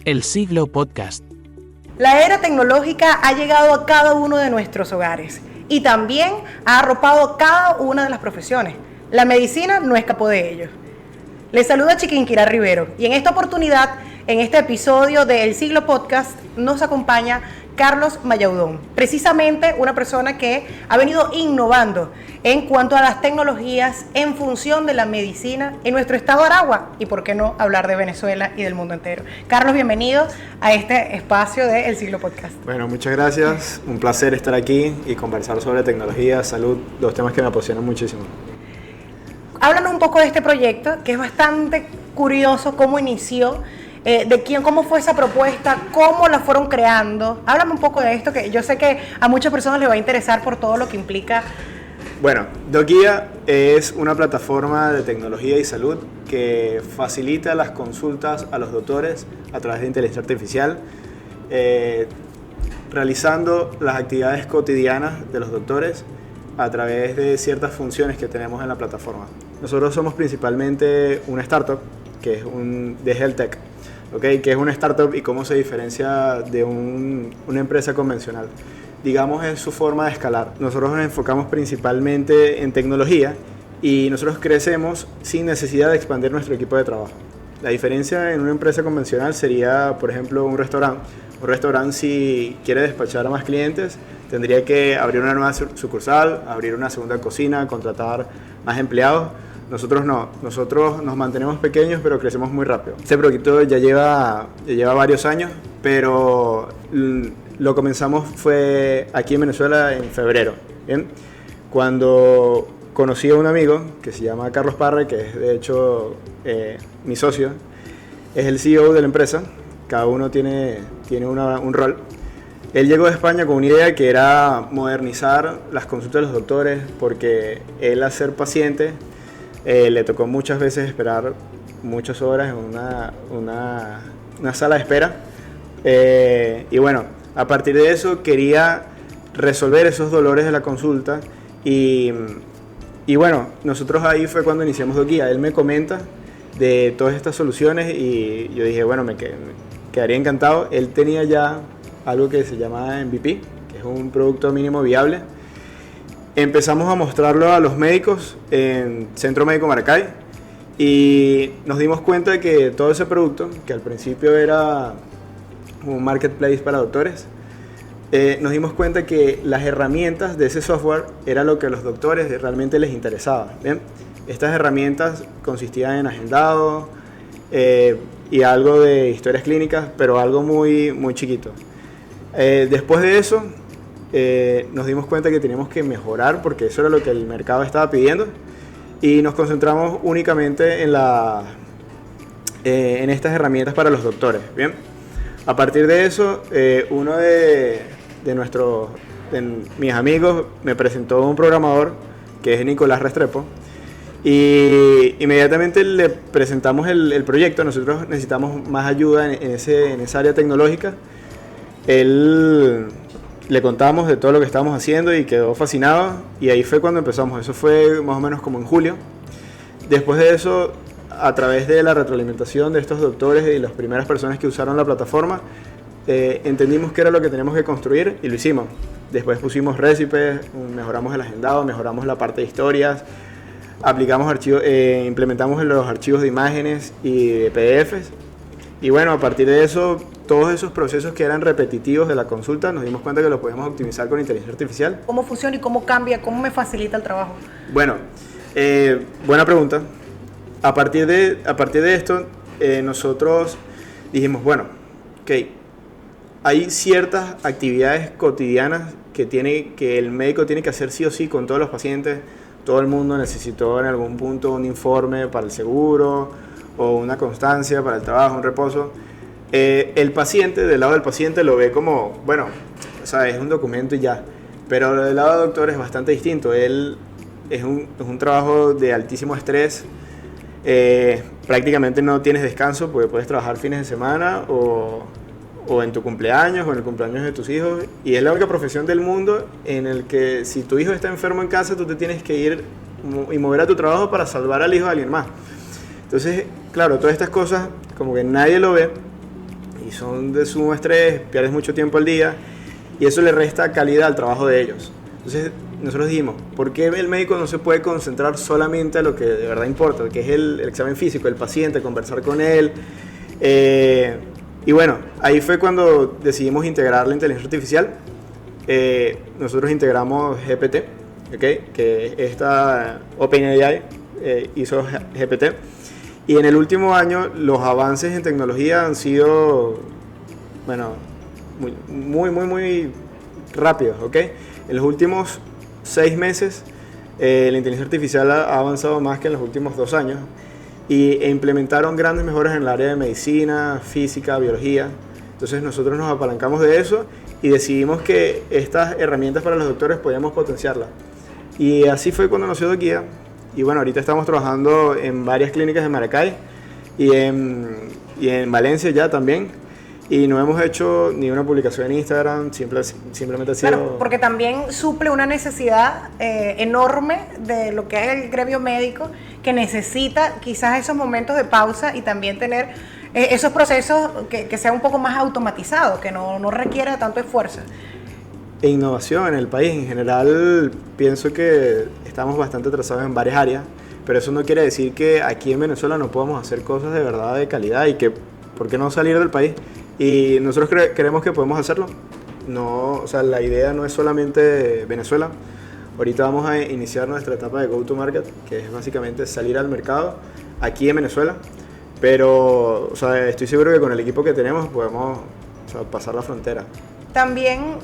El Siglo Podcast. La era tecnológica ha llegado a cada uno de nuestros hogares y también ha arropado cada una de las profesiones. La medicina no escapó de ello. Les saluda Chiquinquirá Rivero y en esta oportunidad, en este episodio de El Siglo Podcast, nos acompaña Carlos Mayaudón, precisamente una persona que ha venido innovando en cuanto a las tecnologías en función de la medicina en nuestro estado de Aragua y por qué no hablar de Venezuela y del mundo entero. Carlos, bienvenido a este espacio de El Siglo Podcast. Bueno, muchas gracias, un placer estar aquí y conversar sobre tecnología, salud, dos temas que me apasionan muchísimo. Háblanos un poco de este proyecto, que es bastante curioso, cómo inició, cómo fue esa propuesta, cómo la fueron creando. Háblame un poco de esto, que yo sé que a muchas personas les va a interesar por todo lo que implica. Bueno, Docia es una plataforma de tecnología y salud que facilita las consultas a los doctores a través de inteligencia artificial, realizando las actividades cotidianas de los doctores a través de ciertas funciones que tenemos en la plataforma. Nosotros somos principalmente una startup que es de Health Tech, ¿okay? Que es una startup y cómo se diferencia de una empresa convencional. Digamos, es su forma de escalar. Nosotros nos enfocamos principalmente en tecnología y nosotros crecemos sin necesidad de expandir nuestro equipo de trabajo. La diferencia en una empresa convencional sería, por ejemplo, un restaurante. Un restaurante, si quiere despachar a más clientes, tendría que abrir una nueva sucursal, abrir una segunda cocina, contratar más empleados. Nosotros no, nosotros nos mantenemos pequeños pero crecemos muy rápido. Este proyecto ya lleva varios años, pero lo comenzamos fue aquí en Venezuela en febrero, ¿bien? Cuando conocí a un amigo que se llama Carlos Parra, que es de hecho mi socio, es el CEO de la empresa, cada uno tiene un rol. Él llegó de España con una idea que era modernizar las consultas de los doctores, porque él, al ser paciente, le tocó muchas veces esperar muchas horas en una sala de espera. Y bueno, a partir de eso quería resolver esos dolores de la consulta y bueno, nosotros ahí fue cuando iniciamos Docia. Él me comenta de todas estas soluciones y yo dije, bueno, me quedaría encantado. Él tenía ya algo que se llama MVP, que es un producto mínimo viable. Empezamos a mostrarlo a los médicos en Centro Médico Maracay y nos dimos cuenta de que todo ese producto, que al principio era un marketplace para doctores, nos dimos cuenta que las herramientas de ese software era lo que a los doctores realmente les interesaba. ¿Bien? Estas herramientas consistían en agendado y algo de historias clínicas, pero algo muy, muy chiquito. Después de eso, nos dimos cuenta que teníamos que mejorar porque eso era lo que el mercado estaba pidiendo y nos concentramos únicamente en estas herramientas para los doctores. Bien, a partir de eso, uno de mis amigos me presentó un programador que es Nicolás Restrepo y inmediatamente le presentamos el proyecto. Nosotros necesitamos más ayuda en esa área tecnológica. Él le contamos de todo lo que estábamos haciendo y quedó fascinado y ahí fue cuando empezamos. Eso fue más o menos como en julio. Después de eso, a través de la retroalimentación de estos doctores y las primeras personas que usaron la plataforma, entendimos qué era lo que teníamos que construir y lo hicimos. Después pusimos récipes, mejoramos el agendado, mejoramos la parte de historias, aplicamos implementamos los archivos de imágenes y de PDFs. Y bueno, a partir de eso, todos esos procesos que eran repetitivos de la consulta, nos dimos cuenta que los podemos optimizar con inteligencia artificial. ¿Cómo funciona y cómo cambia? ¿Cómo me facilita el trabajo? Bueno, buena pregunta. A partir de esto, nosotros dijimos, bueno, ok, hay ciertas actividades cotidianas que el médico tiene que hacer sí o sí con todos los pacientes. Todo el mundo necesitó en algún punto un informe para el seguro o una constancia para el trabajo, un reposo. El paciente, del lado del paciente, lo ve como, bueno, o sea, es un documento y ya. Pero del lado del doctor es bastante distinto. Él es un trabajo de altísimo estrés. Prácticamente no tienes descanso porque puedes trabajar fines de semana o en tu cumpleaños o en el cumpleaños de tus hijos. Y es la única profesión del mundo en el que si tu hijo está enfermo en casa, tú te tienes que ir y mover a tu trabajo para salvar al hijo de alguien más. Entonces, claro, todas estas cosas como que nadie lo ve. y son de sumo estrés, pierdes mucho tiempo al día y eso le resta calidad al trabajo de ellos. Entonces nosotros dijimos, ¿por qué el médico no se puede concentrar solamente a lo que de verdad importa, que es el examen físico, el paciente, conversar con él? Y bueno, ahí fue cuando decidimos integrar la inteligencia artificial. Nosotros integramos GPT, ¿okay? Que esta OpenAI hizo GPT. Y en el último año los avances en tecnología han sido, bueno, muy rápidos, ¿ok? En los últimos 6 meses la inteligencia artificial ha avanzado más que en los últimos 2 años e implementaron grandes mejoras en el área de medicina, física, biología. Entonces nosotros nos apalancamos de eso y decidimos que estas herramientas para los doctores podíamos potenciarlas. Y así fue cuando nació Docia. Y bueno, ahorita estamos trabajando en varias clínicas de Maracay y en Valencia ya también. Y no hemos hecho ni una publicación en Instagram, simplemente ha sido... Claro, porque también suple una necesidad enorme de lo que es el gremio médico, que necesita quizás esos momentos de pausa y también tener esos procesos que sean un poco más automatizados, que no requiera tanto esfuerzo. E innovación en el país en general, pienso que estamos bastante atrasados en varias áreas, pero eso no quiere decir que aquí en Venezuela no podamos hacer cosas de verdad de calidad y que, ¿por qué no salir del país? Y nosotros creemos que podemos hacerlo. No, o sea, la idea no es solamente Venezuela. Ahorita vamos a iniciar nuestra etapa de go-to-market, que es básicamente salir al mercado aquí en Venezuela. Pero, o sea, estoy seguro que con el equipo que tenemos podemos, o sea, pasar la frontera. También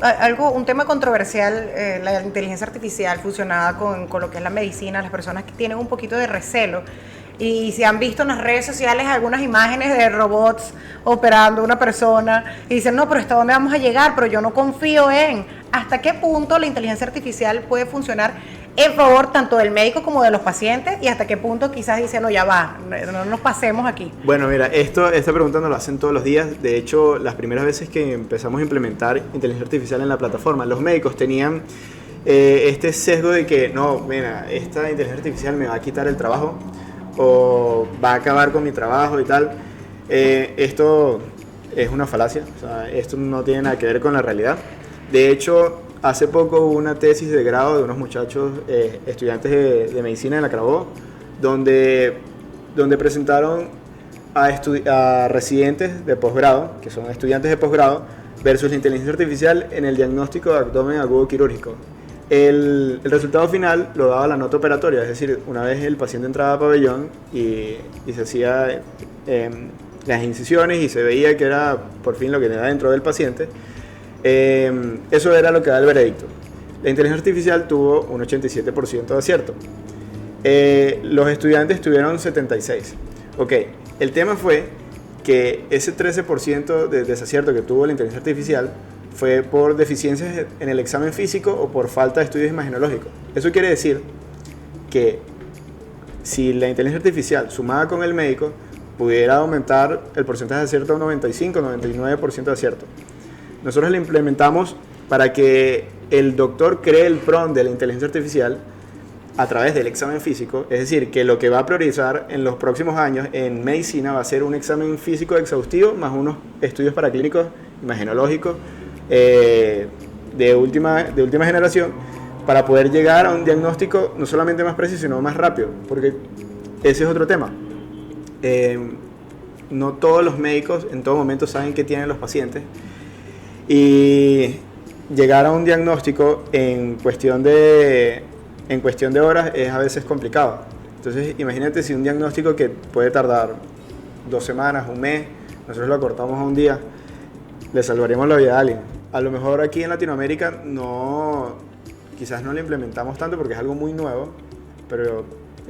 un tema controversial, la inteligencia artificial fusionada con lo que es la medicina, las personas que tienen un poquito de recelo. Y se han visto en las redes sociales algunas imágenes de robots operando a una persona y dicen, no, pero ¿hasta dónde vamos a llegar? Pero yo no confío en... ¿Hasta qué punto la inteligencia artificial puede funcionar en favor tanto del médico como de los pacientes? Y hasta qué punto quizás dicen, no, ya va, no nos pasemos aquí. Bueno, mira, esta pregunta nos la hacen todos los días. De hecho, las primeras veces que empezamos a implementar inteligencia artificial en la plataforma, los médicos tenían este sesgo de que, no, mira, esta inteligencia artificial me va a quitar el trabajo o va a acabar con mi trabajo y tal. Esto es una falacia, o sea, esto no tiene nada que ver con la realidad. De hecho, hace poco hubo una tesis de grado de unos muchachos estudiantes de medicina en la Carabobo, donde presentaron a residentes de posgrado, que son estudiantes de posgrado, versus la inteligencia artificial en el diagnóstico de abdomen agudo quirúrgico. El resultado final lo daba la nota operatoria, es decir, una vez el paciente entraba a pabellón y se hacía las incisiones y se veía que era por fin lo que tenía dentro del paciente, eso era lo que da el veredicto. La inteligencia artificial tuvo un 87% de acierto. Los estudiantes tuvieron 76%. Ok, el tema fue que ese 13% de desacierto que tuvo la inteligencia artificial fue por deficiencias en el examen físico o por falta de estudios imagenológicos. Eso quiere decir que si la inteligencia artificial sumada con el médico pudiera aumentar el porcentaje de acierto a un 95-99% de acierto. Nosotros lo implementamos para que el doctor cree el prompt de la inteligencia artificial a través del examen físico, es decir, que lo que va a priorizar en los próximos años en medicina va a ser un examen físico exhaustivo más unos estudios paraclínicos imagenológicos de última generación para poder llegar a un diagnóstico no solamente más preciso, sino más rápido, porque ese es otro tema. No todos los médicos en todo momento saben qué tienen los pacientes y llegar a un diagnóstico en cuestión de horas es a veces complicado. Entonces imagínate si un diagnóstico que puede tardar 2 semanas, un mes, nosotros lo acortamos a un día, le salvaríamos la vida a alguien. A lo mejor aquí en Latinoamérica quizás no lo implementamos tanto porque es algo muy nuevo, pero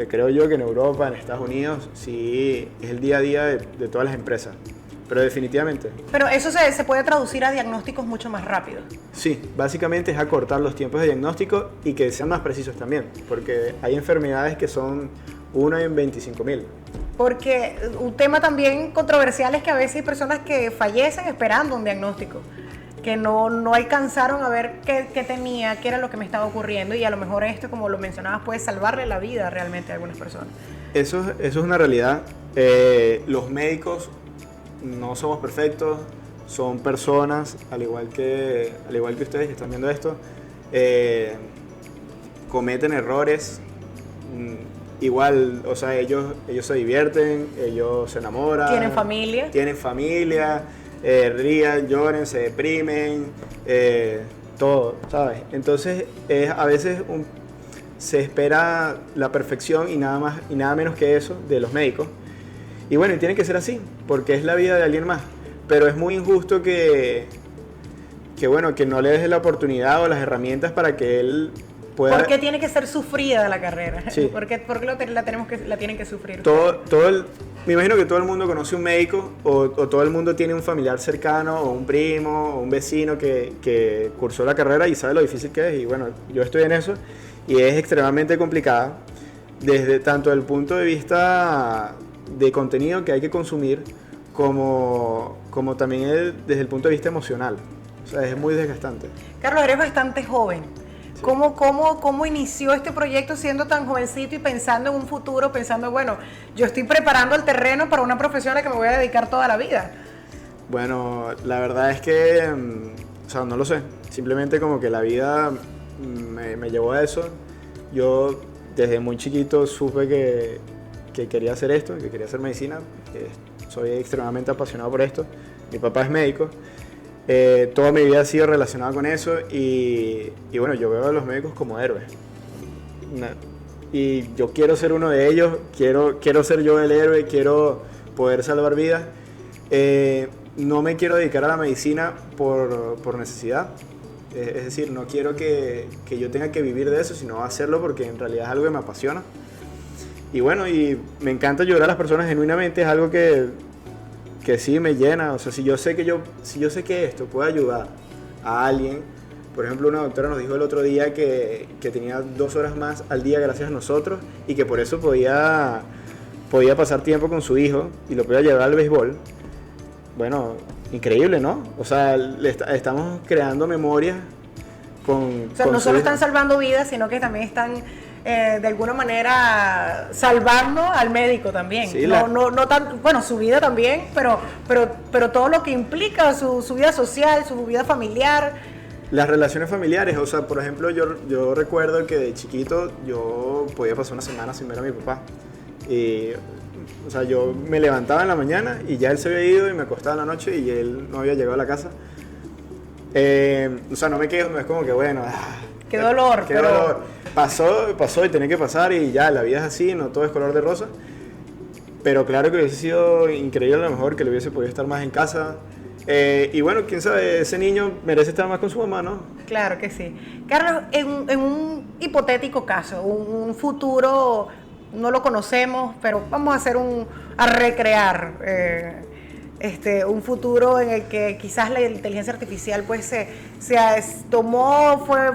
creo yo que en Europa, en Estados Unidos, sí es el día a día de todas las empresas. Pero definitivamente. Pero eso se puede traducir a diagnósticos mucho más rápidos. Sí, básicamente es acortar los tiempos de diagnóstico y que sean más precisos también, porque hay enfermedades que son 1 en 25.000. Porque un tema también controversial es que a veces hay personas que fallecen esperando un diagnóstico, que no alcanzaron a ver qué tenía, qué era lo que me estaba ocurriendo, y a lo mejor esto, como lo mencionabas, puede salvarle la vida realmente a algunas personas. Eso es una realidad. Los médicos no somos perfectos, son personas, al igual que ustedes que están viendo esto, cometen errores. Igual, o sea, ellos se divierten, ellos se enamoran. Tienen familia, rían, lloran, se deprimen, todo, ¿sabes? Entonces, a veces se espera la perfección y nada más y nada menos que eso de los médicos. Y bueno, y tiene que ser así, porque es la vida de alguien más. Pero es muy injusto que no le des la oportunidad o las herramientas para que él pueda... ¿Por qué tiene que ser sufrida la carrera? Sí. ¿Por qué la tienen que sufrir? Me imagino que todo el mundo conoce un médico o todo el mundo tiene un familiar cercano o un primo o un vecino que cursó la carrera y sabe lo difícil que es. Y bueno, yo estoy en eso y es extremadamente complicada desde tanto el punto de vista de contenido que hay que consumir como también desde el punto de vista emocional. O sea, es muy desgastante. Carlos, eres bastante joven. Sí. ¿Cómo inició este proyecto siendo tan jovencito y pensando en un futuro, pensando, bueno, yo estoy preparando el terreno para una profesión a la que me voy a dedicar toda la vida? Bueno, la verdad es que, o sea, no lo sé. Simplemente como que la vida me llevó a eso. Yo desde muy chiquito supe que quería hacer esto, que quería hacer medicina. Soy extremadamente apasionado por esto. Mi papá es médico. Toda mi vida ha sido relacionada con eso y bueno, yo veo a los médicos como héroes. Y yo quiero ser uno de ellos, quiero ser yo el héroe, quiero poder salvar vidas. No me quiero dedicar a la medicina por necesidad. Es decir, no quiero que yo tenga que vivir de eso, sino hacerlo porque en realidad es algo que me apasiona. Y bueno, y me encanta ayudar a las personas genuinamente, es algo que sí me llena. O sea, si yo sé que esto puede ayudar a alguien, por ejemplo, una doctora nos dijo el otro día que tenía 2 horas más al día gracias a nosotros y que por eso podía pasar tiempo con su hijo y lo podía llevar al béisbol. Bueno, increíble, ¿no? O sea, estamos creando memorias con... O sea, no solo están salvando vidas, sino que también están... de alguna manera salvando al médico también. Sí, no tan, bueno, su vida también, pero todo lo que implica su vida social, su vida familiar. Las relaciones familiares, o sea, por ejemplo, yo recuerdo que de chiquito yo podía pasar una semana sin ver a mi papá. Y, o sea, yo me levantaba en la mañana y ya él se había ido y me acostaba en la noche y él no había llegado a la casa. O sea, no me quejo, no es como que bueno... Qué dolor, qué dolor. Pasó y tenía que pasar y ya, la vida es así, no todo es color de rosa. Pero claro que hubiese sido increíble a lo mejor que le hubiese podido estar más en casa. Y bueno, quién sabe, ese niño merece estar más con su mamá, ¿no? Claro que sí. Carlos, en un hipotético caso, un futuro, no lo conocemos, pero vamos a recrear un futuro en el que quizás la inteligencia artificial pues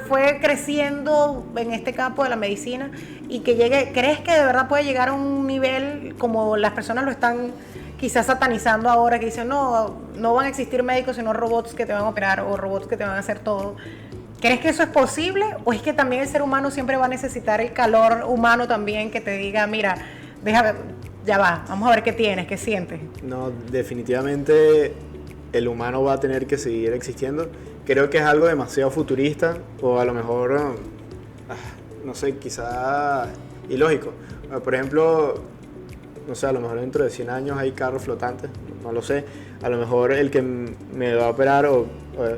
fue creciendo en este campo de la medicina y que llegue, ¿crees que de verdad puede llegar a un nivel como las personas lo están quizás satanizando ahora, que dicen no van a existir médicos sino robots que te van a operar o robots que te van a hacer todo? ¿Crees que eso es posible o es que también el ser humano siempre va a necesitar el calor humano también que te diga, mira, ya va, vamos a ver qué tienes, qué sientes? No, definitivamente el humano va a tener que seguir existiendo. Creo que es algo demasiado futurista o a lo mejor, no sé, quizá ilógico. Por ejemplo, no sé, a lo mejor dentro de 100 años hay carros flotantes, no lo sé. A lo mejor el que me va a operar,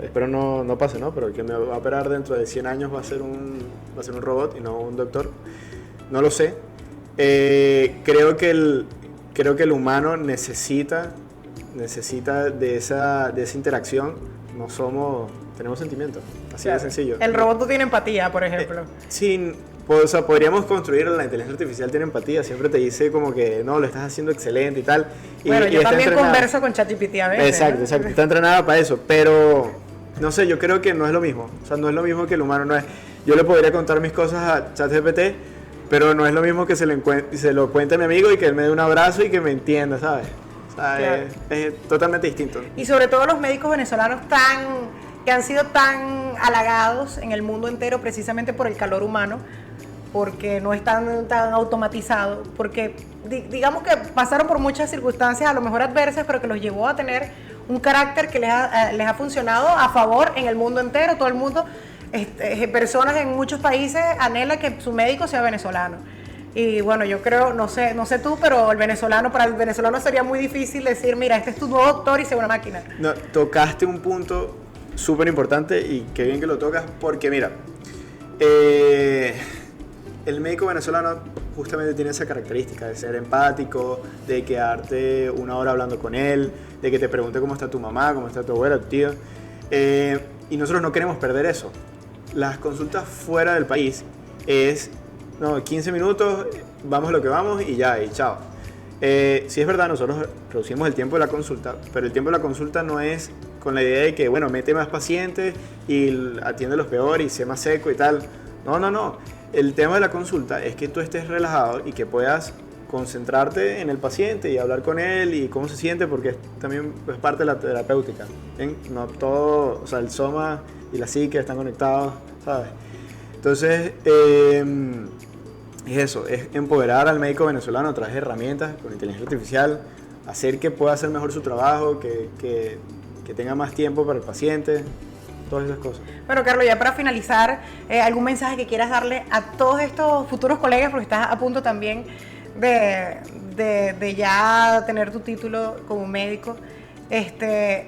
espero no pase, ¿no? Pero el que me va a operar dentro de 100 años va a ser un robot y no un doctor. No lo sé. Creo que el humano necesita de esa interacción. Tenemos sentimientos, así de sencillo. El robot no tiene empatía, por ejemplo. Sí, o sea, podríamos construir, la inteligencia artificial tiene empatía, siempre te dice como que no, lo estás haciendo excelente y tal. Bueno, yo también converso con ChatGPT a veces. Exacto, está entrenada para eso, pero no sé, yo creo que no es lo mismo. O sea, no es lo mismo que el humano, no es. Yo le podría contar mis cosas a ChatGPT, pero no es lo mismo que se lo cuente a mi amigo y que él me dé un abrazo y que me entienda, ¿sabes? O sea, claro. es totalmente distinto. Y sobre todo los médicos venezolanos que han sido tan halagados en el mundo entero precisamente por el calor humano, porque no es tan automatizado, porque digamos que pasaron por muchas circunstancias a lo mejor adversas, pero que los llevó a tener un carácter que les ha funcionado a favor en el mundo entero. Todo el mundo, personas en muchos países anhelan que su médico sea venezolano. Y bueno, yo creo, no sé tú, pero para el venezolano sería muy difícil decir, mira, este es tu nuevo doctor y sea una máquina. No, tocaste un punto súper importante y qué bien que lo tocas, porque mira, el médico venezolano justamente tiene esa característica de ser empático, de quedarte una hora hablando con él, de que te pregunte cómo está tu mamá, cómo está tu abuela, tu tío. Y nosotros no queremos perder eso. Las consultas fuera del país es 15 minutos, vamos a lo que vamos y ya, y chao. Sí es verdad, nosotros reducimos el tiempo de la consulta, pero el tiempo de la consulta no es con la idea de que, bueno, mete más pacientes y atiéndelos peor y sea más seco y tal. No. El tema de la consulta es que tú estés relajado y que puedas concentrarte en el paciente y hablar con él y cómo se siente, porque también es parte de la terapéutica. ¿Bien? No todo, o sea, el soma y la psique están conectados, ¿sabes? Entonces, es eso, es empoderar al médico venezolano a través de herramientas con inteligencia artificial, hacer que pueda hacer mejor su trabajo, que tenga más tiempo para el paciente, todas esas cosas. Bueno, Carlos, ya para finalizar, ¿algún mensaje que quieras darle a todos estos futuros colegas, porque estás a punto también de ya tener tu título como médico, que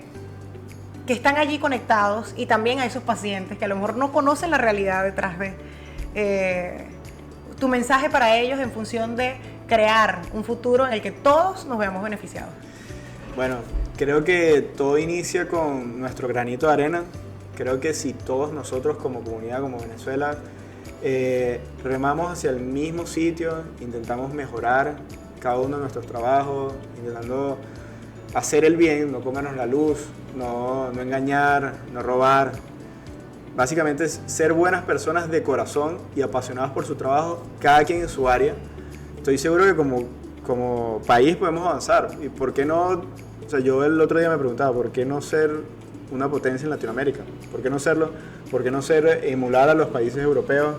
están allí conectados, y también a esos pacientes que a lo mejor no conocen la realidad detrás de... tu mensaje para ellos en función de crear un futuro en el que todos nos veamos beneficiados? Bueno, creo que todo inicia con nuestro granito de arena. Creo que si todos nosotros como comunidad, como Venezuela, remamos hacia el mismo sitio, intentamos mejorar cada uno de nuestros trabajos, intentando hacer el bien, no pónganos la luz, no engañar, no robar. Básicamente es ser buenas personas de corazón y apasionados por su trabajo, cada quien en su área. Estoy seguro que como país podemos avanzar. ¿Y por qué no? O sea, yo el otro día me preguntaba, ¿por qué no ser una potencia en Latinoamérica? ¿Por qué no serlo? ¿Por qué no emular a los países europeos?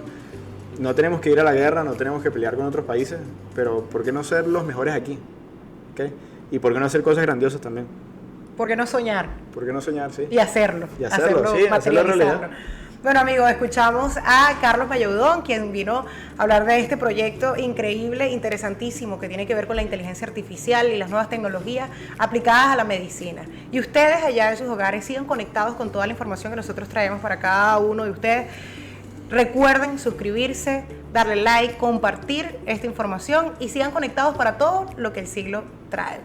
No tenemos que ir a la guerra, no tenemos que pelear con otros países, pero ¿por qué no ser los mejores aquí? ¿Okay? ¿Y por qué no hacer cosas grandiosas también? ¿Por qué no soñar? ¿Por qué no soñar? Sí. Y hacerlo. Sí, hacerlo realidad. Bueno, amigos, escuchamos a Carlos Vallaudón, quien vino a hablar de este proyecto increíble, interesantísimo, que tiene que ver con la inteligencia artificial y las nuevas tecnologías aplicadas a la medicina. Y ustedes allá en sus hogares sigan conectados con toda la información que nosotros traemos para cada uno de ustedes. Recuerden suscribirse, darle like, compartir esta información y sigan conectados para todo lo que el siglo trae.